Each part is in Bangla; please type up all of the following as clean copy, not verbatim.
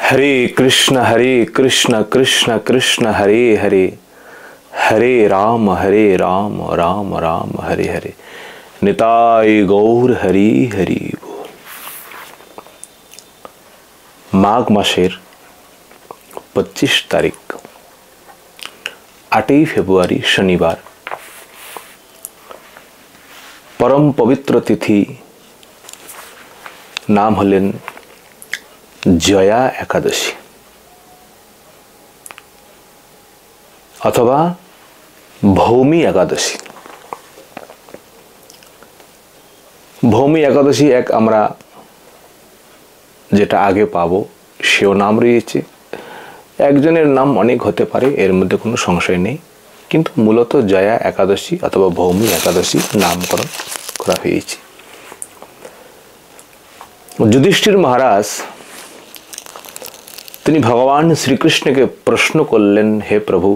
हरे कृष्ण कृष्ण कृष्ण हरे हरे, हरे राम राम राम हरे हरे। निताय गौर हरि हरि बोल। माघ मासेर 25 तारीख 8 फेब्रुआरी शनिवार, परम पवित्र तिथि, नाम हलेन जया एकादशी अथवा भौमी एकादशी। भौमी एकादशी एक आमरा जेटा आगे पाबो सेও नाम रयेছে। एकजনের नाम अनेक होते पारे, एर मध्य कोनो संशय नेই, किन्तु मूलत जया एकादशी अथवा भौमी एकादशी नामकरण करा হয়েছে। युधिष्ठिर महाराज তিনি ভগবান শ্রীকৃষ্ণকে প্রশ্ন করলেন, হে প্রভু,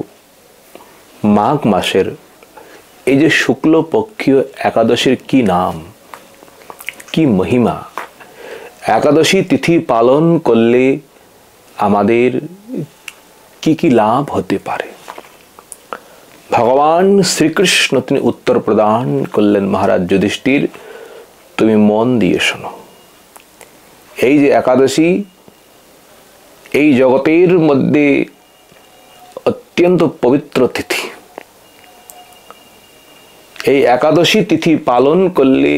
মাঘ মাসের এই যে শুক্লপক্ষীয় একাদশীর কি নাম, কি মহিমা, একাদশী তিথি পালন করলে আমাদের কি কি লাভ হতে পারে। ভগবান শ্রীকৃষ্ণ তিনি উত্তর প্রদান করলেন, মহারাজ যুধিষ্ঠির, তুমি মন দিয়ে শোনো। এই যে একাদশী এই জগতের মধ্যে অত্যন্ত পবিত্র তিথি। এই একাদশী তিথি পালন করলে,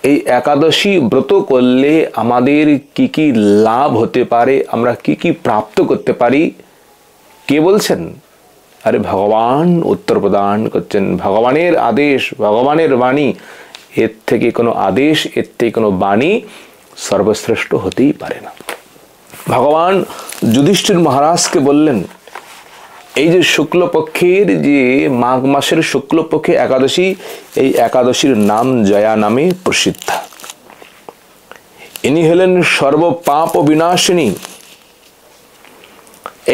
এই একাদশী ব্রত করলে আমাদের কি কি লাভ হতে পারে, আমরা কি কি প্রাপ্ত করতে পারি, কে বলছেন? আরে ভগবান উত্তর প্রদান করছেন। ভগবানের আদেশ, ভগবানের বাণী, এর থেকে কোনো আদেশ, এর থেকে কোনো বাণী সর্বশ্রেষ্ঠ হতেই পারে না। ভগবান যুধিষ্ঠির মহারাজকে বললেন, এই যে শুক্লপক্ষের যে মাঘ মাসের শুক্লপক্ষে একাদশী, এই একাদশীর নাম জয়া নামে প্রসিদ্ধ। ইনি হলেন সর্বপাপ বিনাশিনী।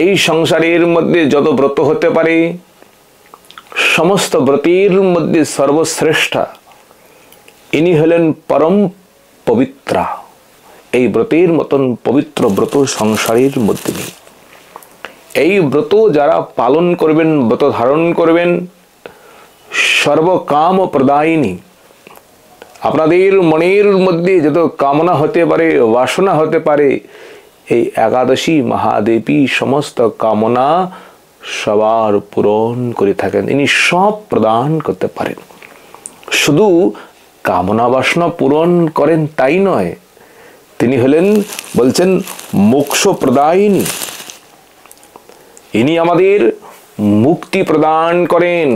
এই সংসারের মধ্যে যত ব্রত হতে পারে সমস্ত ব্রতের মধ্যে সর্বশ্রেষ্ঠা ইনি হলেন পরম পবিত্রা। এই ব্রতের মতন পবিত্র ব্রত সংসারের মধ্যে নেই। এই ব্রত যারা পালন করবেন, ব্রত ধারণ করবেন, সর্বকাম প্রদায়িনী, আপনাদের মনের মধ্যে যত কামনা হতে পারে, বাসনা হতে পারে, এই একাদশী মহাদেবী সমস্ত কামনা সবার পূরণ করে থাকেন। ইনি সব প্রদান করতে পারেন। শুধু কামনা বাসনা পূরণ করেন তাই নয়, তিনি হলেন, বলছেন, মোক্ষ প্রদায়িনী। ইনি আমাদের মুক্তি প্রদান করেন।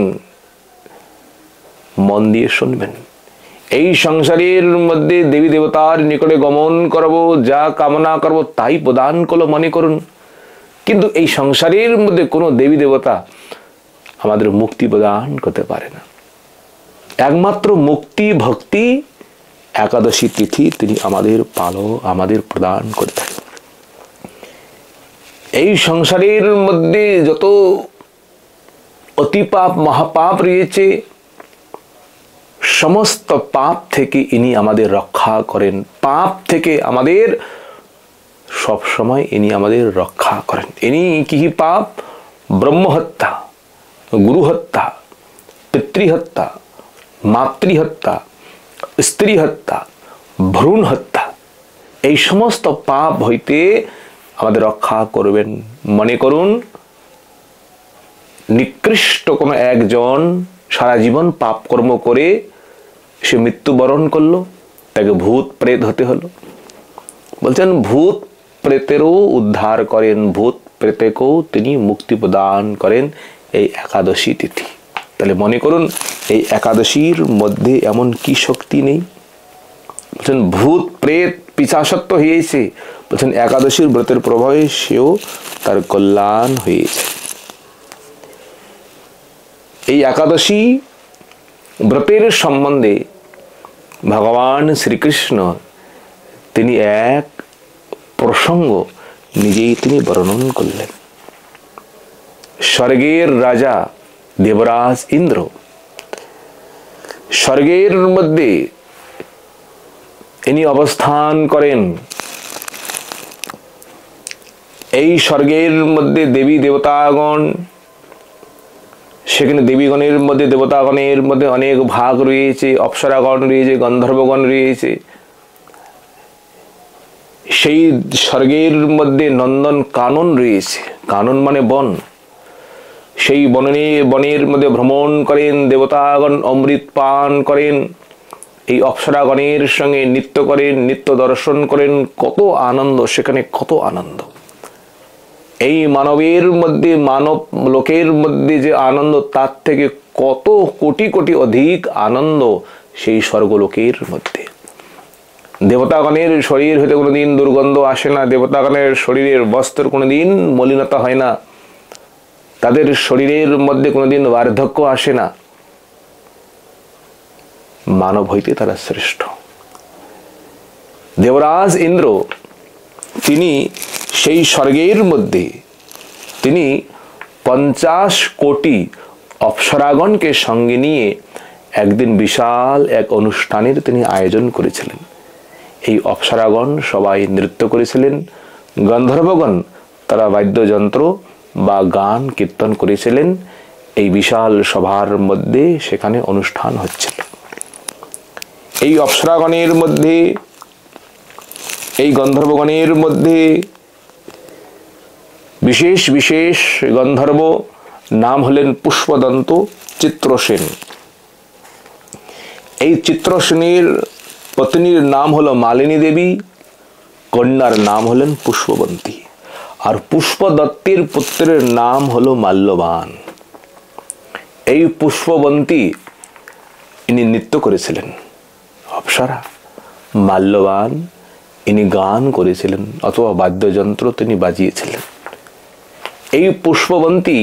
মন দিয়ে শুনবেন। এই সংসারের মধ্যে দেবী দেবতার নিকটে গমন করব, যা কামনা করব তাই প্রদান করলো মনে করুন, কিন্তু এই সংসারের মধ্যে কোনো দেবী দেবতা আমাদের মুক্তি প্রদান করতে পারে না। একমাত্র মুক্তি ভক্তি একাদশী তিথি তিনি আমাদের প্রদান করে থাকেন। এই সংসারের মধ্যে যত অতিপাপ মহাপাপ রয়েছে, সমস্ত পাপ থেকে ইনি আমাদের রক্ষা করেন। পাপ থেকে আমাদের সব সময় ইনি আমাদের রক্ষা করেন। ইনি কি কি পাপ? ব্রহ্মহত্যা, গুরুহত্যা, পিতৃহত্যা, মাতৃহত্যা, স্ত্রী হত্যা, ভ্রূণ হত্যা, এই সমস্ত পাপ হইতে আমাদের রক্ষা করবেন। মনে করুন, নিকৃষ্ট কোনো একজন সারা জীবন পাপ কর্ম করে সে মৃত্যুবরণ করলো, তাকে ভূত প্রেত হতে হলো। বলছেন ভূত প্রেতেরও উদ্ধার করেন, ভূত প্রেতেকেও তিনি মুক্তি প্রদান করেন এই একাদশী তিথি। তাহলে মনে করুন, এই একাদশীর মধ্যে এমন কি শক্তি নেই? বলছেন ভূত প্রেত পিশাচত্ব হয়েছে, বলছেন একাদশীর ব্রতের প্রভাবে সেও তার কল্যাণ হয়েছে। এই একাদশী ব্রতের সম্বন্ধে ভগবান শ্রীকৃষ্ণ তিনি এক প্রসঙ্গ নিজেই তিনি বর্ণন করলেন। স্বর্গের রাজা দেবরাজ ইন্দ্র স্বর্গের মধ্যে ইনি অবস্থান করেন। এই স্বর্গের মধ্যে দেবী দেবতাগণ, সেখানে দেবীগণের মধ্যে দেবতাগণের মধ্যে অনেক ভাগ রয়েছে, অপ্সরাগণ রয়েছে, গন্ধর্বগণ রয়েছে। সেই স্বর্গের মধ্যে নন্দন কানন রয়েছে, কানন মানে বন। সেই বনের মধ্যে ভ্রমণ করেন দেবতাগণ, অমৃত পান করেন, এই অপ্সরাগণের সঙ্গে নৃত্য করেন, নৃত্য দর্শন করেন। কত আনন্দ সেখানে, কত আনন্দ। এই মানবের মধ্যে, মানব লোকের মধ্যে যে আনন্দ, তার থেকে কত কোটি কোটি অধিক আনন্দ সেই স্বর্গলোকের মধ্যে। দেবতাগণের শরীর হইতে কোনোদিন দুর্গন্ধ আসে না, দেবতাগণের শরীরের বস্ত্র কোনোদিন মলিনতা হয় না, তাদের শরীরের মধ্যে কোনোদিন বার্ধক্য আসে না। মানব হইতে তারা শ্রেষ্ঠ। দেবরাজ ইন্দ্র তিনি সেই স্বর্গের মধ্যে তিনি 50 কোটি অপ্সরাগণকে সঙ্গে নিয়ে একদিন বিশাল এক অনুষ্ঠানের তিনি আয়োজন করেছিলেন। এই অপ্সরাগণ সবাই নৃত্য করেছিলেন, গন্ধর্বগণ তারা বাদ্যযন্ত্র বা গান কীর্তন করেছিলেন। এই বিশাল সভার মধ্যে সেখানে অনুষ্ঠান হচ্ছিল। এই অপ্সরাগণের মধ্যে, এই গন্ধর্বগণের মধ্যে বিশেষ বিশেষ গন্ধর্ব নাম হলেন পুষ্পদন্ত, চিত্রসেন। এই চিত্রসেনের পত্নীর নাম হলো মালিনী দেবী, কন্যার নাম হলেন পুষ্পবন্তী, আর পুষ্পদত্তের পুত্রের নাম হলো মাল্যবান। এই পুষ্পবন্তী ইনি নৃত্য করেছিলেন অপ্সরা, মাল্যবান ইনি গান করেছিলেন অথবা বাদ্যযন্ত্র তিনি বাজিয়েছিলেন। এই পুষ্পবন্তী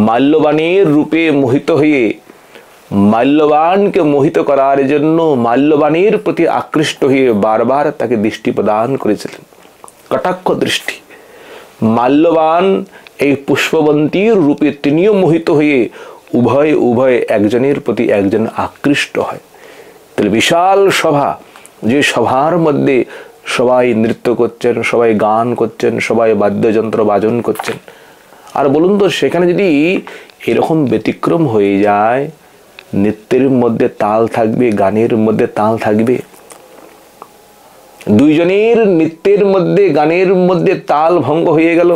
মাল্যবানের রূপে মোহিত হয়ে মাল্যবানকে মোহিত করার জন্য মাল্যবানের প্রতি আকৃষ্ট হয়ে বারবার তাকে দৃষ্টি প্রদান করেছিলেন, কটাক্ষ দৃষ্টি। মাল্যবান এই পুষ্পবন্তীর রূপে তিনিও মোহিত হয়ে উভয় একজনের প্রতি একজন আকৃষ্ট হয়। তাহলে বিশাল সভা, যে সভার মধ্যে সবাই নৃত্য করছেন, সবাই গান করছেন, সবাই বাদ্যযন্ত্র বাজন করছেন। আর বলুন তো, সেখানে যদি এরকম ব্যতিক্রম হয়ে যায়, নৃত্যের মধ্যে তাল থাকবে, গানের মধ্যে তাল থাকবে, দুইজনের নৃত্যের মধ্যে গানের মধ্যে তাল ভঙ্গ হয়ে গেল।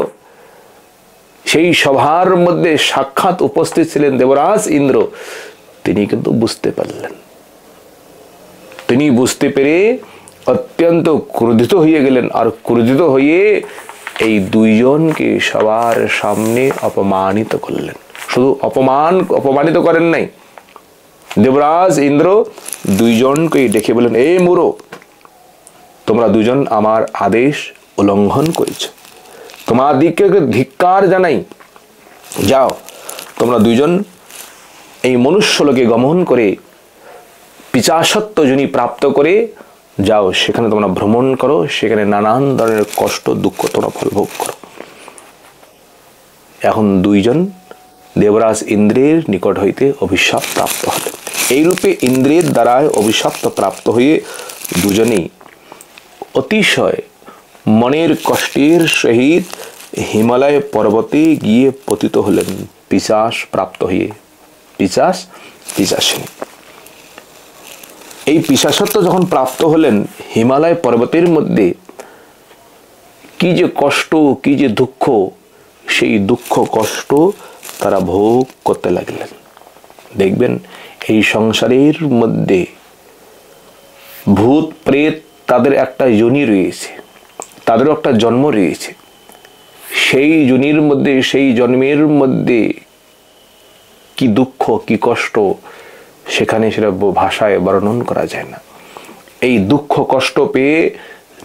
সেই সভার মধ্যে সাক্ষাৎ উপস্থিত ছিলেন দেবরাজ ইন্দ্র, তিনি কিন্তু বুঝতে পারলেন। তিনি বুঝতে পেরে অত্যন্ত ক্রোধিত হয়ে গেলেন, আর ক্রোধিত হয়ে এই দুইজনকে সবার সামনে অপমানিত করলেন। শুধু অপমানিত করেন নাই, দেবরাজ ইন্দ্র দুইজনকে ডেকে বলেন, এই মূঢ়, তোমরা দুজন আমার আদেশ উল্লঙ্ঘন করেছ, তোমাদিগকে ধিক্কার জানাই। যাও, তোমরা দুইজন এই মনুষ্যলোকে গমন করে পিশাচত্ব যোনি প্রাপ্ত করে যাও, সেখানে তোমরা ভ্রমণ করো, সেখানে নানান ধরনের কষ্ট দুঃখ তোমরা ভোগ করো। এখন দুইজন দেবরাজ ইন্দ্রের নিকট হইতে অভিশাপ প্রাপ্ত হলেন। এইরূপে ইন্দ্রের দ্বারায় অভিশাপ্ত প্রাপ্ত হয়ে দুজনেই অতিশয় মনের কষ্টের সহিত হিমালয় পর্বতে গিয়ে পতিত হলেন, পিশাচ প্রাপ্ত হয়ে। পিশাচিনী এই পিশাচত্ব যখন প্রাপ্ত হলেন, হিমালয় পর্বতের মধ্যে কি যে কষ্ট, কি যে দুঃখ, সেই দুঃখ কষ্ট তারা ভোগ করতে লাগলেন। দেখবেন এই সংসারের মধ্যে ভূত প্রেত তাদের একটা যোনি রয়েছে, তাদেরও একটা জন্ম রয়েছে। সেই যোনির মধ্যে, সেই জন্মের মধ্যে কি দুঃখ, কি কষ্ট, সেখানে সেটা ভাষায় বর্ণন করা যায় না। এই দুঃখ কষ্ট পেয়ে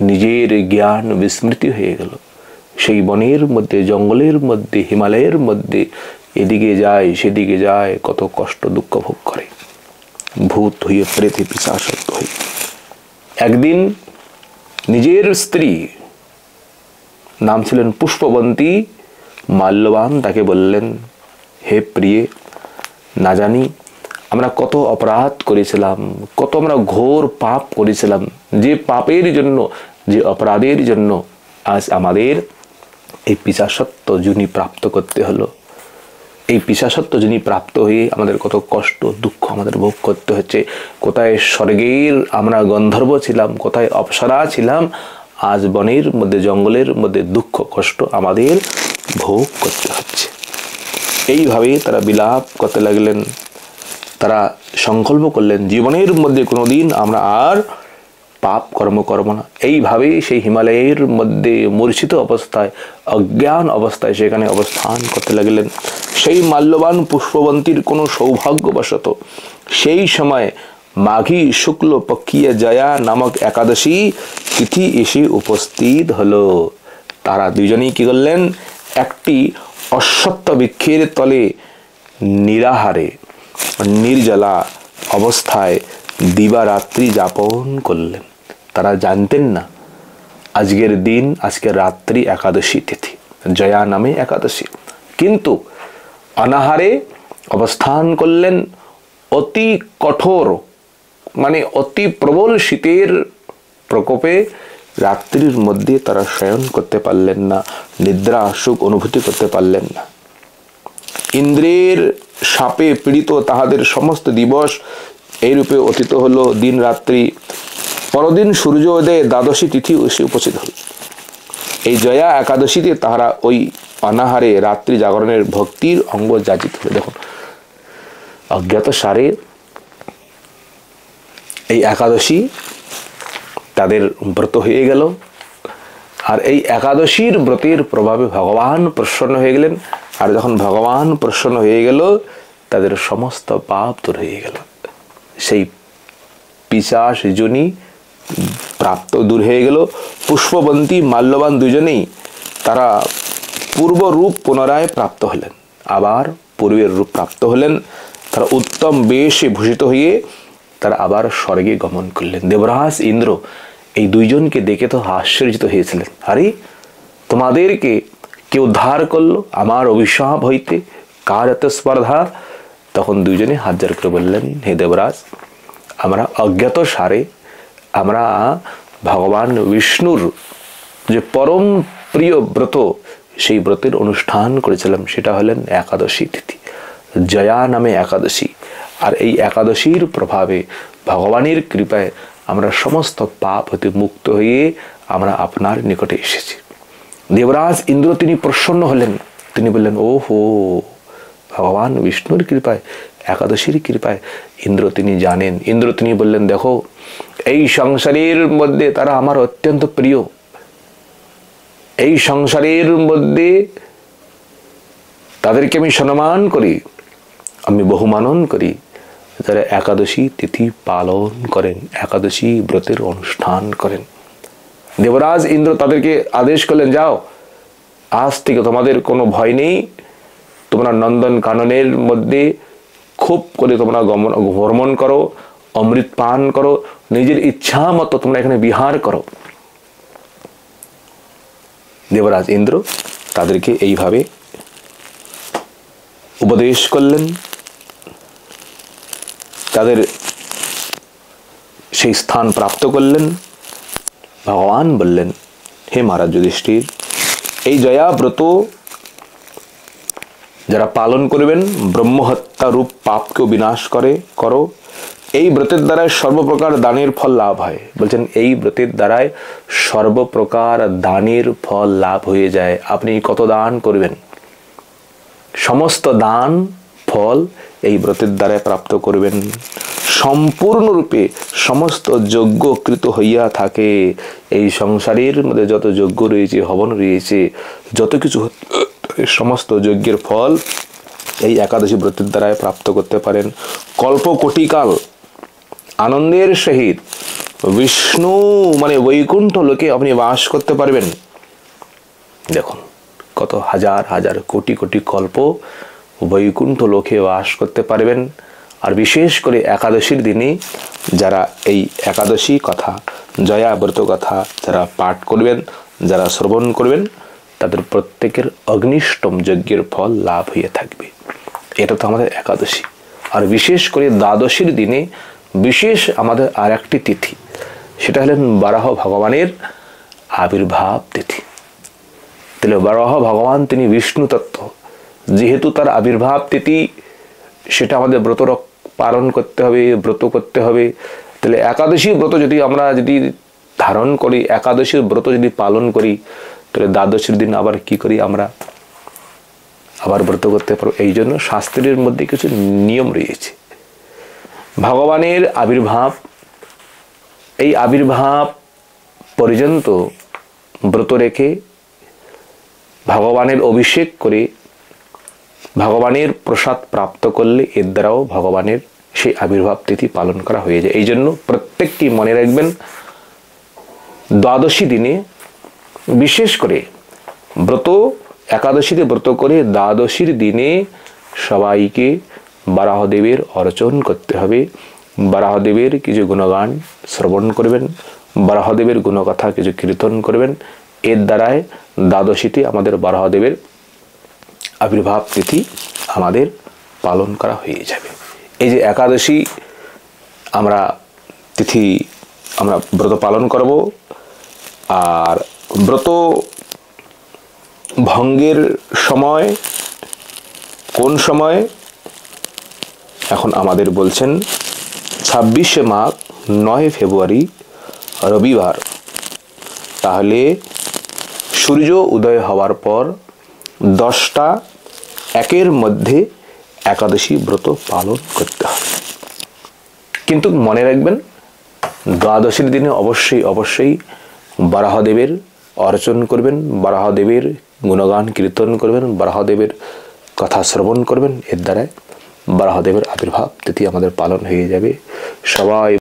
নিজের জ্ঞান বিস্মৃতি হয়ে গেল। সেই বনের মধ্যে, জঙ্গলের মধ্যে, হিমালয়ের মধ্যে এদিকে যায় সেদিকে যায়, কত কষ্ট দুঃখ ভোগ করে, ভূত হয়ে, প্রেতে, পিশাচত্ব হয়ে। একদিন নিজের স্ত্রী, নাম ছিলেন পুষ্পবন্তী, মাল্যবান তাকে বললেন, হে প্রিয়ে, না জানি আমরা কত অপরাধ করেছিলাম, কত আমরা ঘোর পাপ করেছিলাম, যে পাপের জন্য, যে অপরাধের জন্য আজ আমাদের এই পিশাচত্ব যোনি প্রাপ্ত করতে হলো। এই পিশাচত্ব যোনি প্রাপ্ত হয়ে আমাদের কত কষ্ট দুঃখ আমাদের ভোগ করতে হচ্ছে। কোথায় স্বর্গের আমরা গন্ধর্ব ছিলাম, কোথায় অপ্সরা ছিলাম, আজ বনের মধ্যে জঙ্গলের মধ্যে দুঃখ কষ্ট আমাদের ভোগ করতে হচ্ছে। এইভাবে তারা বিলাপ করতে লাগলেন। তারা সংকল্প করলেন জীবনের মধ্যে কোনোদিন আমরা আর পাপ কর্ম করব না। এইভাবে সেই হিমালয়ের মধ্যে মূর্ছিত অবস্থায় অজ্ঞান অবস্থায় সেখানে অবস্থান করতে লাগলেন। সেই মাল্যবান পুষ্পবন্তীর কোনো সৌভাগ্যবশত সেই সময় মাঘী শুক্ল পক্ষীয় জয়া নামক একাদশী তিথি এসে উপস্থিত হলো। তারা দুজনেই কি করলেন, একটি অশ্বত্থ বৃক্ষের তলে নিরাহারে নির্জলা অবস্থায় দিবারাত্রি যাপন করলেন। তারা জানতেন না আজকের দিন, আজকের রাত্রি একাদশী তিথি, জয়া নামে একাদশী, কিন্তু অনাহারে অবস্থান করলেন। অতি কঠোর মানে অতি প্রবল শীতের প্রকোপে রাত্রির মধ্যে তারা শয়ন করতে পারলেন না, নিদ্রা সুখ অনুভূতি করতে পারলেন না। ইন্দ্রের শাপে পীড়িত তাহাদের সমস্ত দিবস এইরূপে অতীত হলো দিন রাত্রি। পরদিন সূর্যোদয়ে দ্বাদশী তিথি এসে উপস্থিত হল। এই জয়া একাদশীতে তাহারা ওই অনাহারে রাত্রি জাগরণের ভক্তির অঙ্গ যাচিত হল। দেখুন, অজ্ঞাত সারে এই একাদশী তাদের ব্রত হয়ে গেল। আর এই একাদশীর ব্রতের প্রভাবে ভগবান প্রসন্ন হয়ে গেলেন। আর যখন ভগবান প্রসন্ন হয়ে গেল তাদের সমস্ত পাপ দূর হয়ে গেল। সেই পিশাচ যোনি প্রাপ্ত দূর হয়ে গেল। পুষ্পবন্তী মাল্যবান দুজনেই তারা পূর্ব রূপ পুনরায় প্রাপ্ত হলেন, আবার পূর্বের রূপ প্রাপ্ত হলেন। তারা উত্তম বেশে ভূষিত হয়ে তারা আবার স্বর্গে গমন করলেন। দেবরাজ ইন্দ্র এই দুইজনকে দেখে তো আশ্চর্যিত হয়েছিলেন। আরে, তোমাদেরকে কে উদ্ধার করলো আমার অভিশাপ হইতে, কার এত স্পর্ধা? তখন দুইজনে হাত জোড় করে বললেন, হে দেবরাজ, আমরা অজ্ঞাত সারে আমরা ভগবান বিষ্ণুর যে পরম প্রিয় ব্রত, সেই ব্রতের অনুষ্ঠান করেছিলাম, সেটা হলেন একাদশী তিথি, জয়া নামে একাদশী। আর এই একাদশীর প্রভাবে ভগবানের কৃপায় আমরা সমস্ত পাপ হতে মুক্ত হয়ে আমরা আপনার নিকটে এসেছি। দেবরাজ ইন্দ্র তিনি প্রসন্ন হলেন। তিনি বললেন, ও হো, ভগবান বিষ্ণুর কৃপায়, একাদশীর কৃপায় ইন্দ্র তিনি জানেন। ইন্দ্র তিনি বললেন, দেখো, এই সংসারের মধ্যে তারা আমার অত্যন্ত প্রিয়। এই সংসারের মধ্যে তাদেরকে আমি সম্মান করি, আমি বহুমানন করি, যারা একাদশী তিথি পালন করেন, একাদশী ব্রতের অনুষ্ঠান করেন। দেবরাজ ইন্দ্র তাদেরকে আদেশ করলেন, যাও, আজ থেকে তোমাদের কোনো ভয় নেই। তোমরা নন্দন কাননের মধ্যে খুব করে তোমরা ভ্রমণ করো, অমৃত পান করো, নিজের ইচ্ছা মতো তোমরা এখানে বিহার করো। দেবরাজ ইন্দ্র তাদেরকে এইভাবে উপদেশ করলেন। তাদের সেই স্থান প্রাপ্ত করলেন। ভগবান বললেন, হে মহারাজ যুধিষ্ঠির, এই জয়া ব্রত যারা পালন করবেন, ব্রহ্মহত্যা রূপ পাপকেও বিনাশ করো। এই ব্রতের দ্বারায় সর্বপ্রকার দানের ফল লাভ হয়। বলছেন, এই ব্রতের দ্বারায় সর্বপ্রকার দানের ফল লাভ হয়ে যায়। আপনি কত দান করবেন, সমস্ত দান ফল এই ব্রতের দ্বারায় প্রাপ্ত করবেন। সম্পূর্ণরূপে সমস্ত যজ্ঞকৃত হইয়া থাকে। এই সংসারের মধ্যে যত যজ্ঞ রয়েছে, হবন রয়েছে, যত কিছু সমস্ত যজ্ঞের ফল এই একাদশী ব্রতের দ্বারায় প্রাপ্ত করতে পারেন। কল্প কোটিকাল আনন্দের সহিত বিষ্ণু মানে বৈকুণ্ঠ লোকে আপনি বাস করতে পারবেন। দেখুন, কত হাজার হাজার কোটি কোটি কল্প বৈকুণ্ঠ লোকে বাস করতে পারবেন। আর বিশেষ করে একাদশীর দিনে যারা এই একাদশী কথা, জয়া ব্রত কথা যারা পাঠ করবেন, যারা শ্রবণ করবেন, তাদের প্রত্যেকের অগ্নিষ্টম যজ্ঞের ফল লাভ হয়ে থাকবে। এটা তো আমাদের একাদশী। আর বিশেষ করে দ্বাদশীর দিনে বিশেষ আমাদের আর একটি তিথি, সেটা হলেন বারাহ ভগবানের আবির্ভাব তিথি। তাহলে বরাহ ভগবান তিনি বিষ্ণু তত্ত্ব, যেহেতু তার আবির্ভাব তিথি, সেটা আমাদের ব্রত পালন করতে হবে, ব্রত করতে হবে। তাহলে একাদশী ব্রত যদি আমরা ধারণ করি, একাদশীর ব্রত যদি পালন করি, তাহলে দ্বাদশীর দিন আবার কি করি, আমরা আবার ব্রত করতে পারবো। এই জন্য শাস্ত্রের মধ্যে কিছু নিয়ম রয়েছে। ভগবানের আবির্ভাব, এই আবির্ভাব পর্যন্ত ব্রত রেখে ভগবানের অভিষেক করে ভগবানের প্রসাদ প্রাপ্ত করলে এর দ্বারাও ভগবানের সেই আবির্ভাব তিথি পালন করা হয়ে যায়। এই জন্য প্রত্যেকটি মনে রাখবেন, দ্বাদশী দিনে বিশেষ করে ব্রত, একাদশীতে ব্রত করে দ্বাদশীর দিনে সবাইকে বরাহদেবের অর্চন করতে হবে। বরাহদেবের কিছু গুণগান শ্রবণ করবেন, বরাহদেবের গুণকথা কিছু কীর্তন করবেন। এর দ্বারায় দ্বাদশীতে আমাদের বরাহদেবের আবির্ভাব তিথি আমাদের পালন করা হয়ে যাবে। এই যে একাদশী আমরা তিথি আমরা ব্রত পালন করব, আর ব্রত ভঙ্গের সময় কোন সময়, এখন আমাদের বলছেন 26শে মাঘ 9 ফেব্রুয়ারি রবিবার। তাহলে সূর্য উদয় হওয়ার পর 10টা 1-এর মধ্যে একাদশী ব্রত পালন করতে হবে। কিন্তু মনে রাখবেন, দ্বাদশীর দিনে অবশ্যই বরাহদেবের অর্চন করবেন, বরাহদেবের গুণগান কীর্তন করবেন, বরাহদেবের কথা শ্রবণ করবেন। এর দ্বারা বরাহদেবের আবির্ভাব তিথি আমাদের পালন হয়ে যাবে। সবাই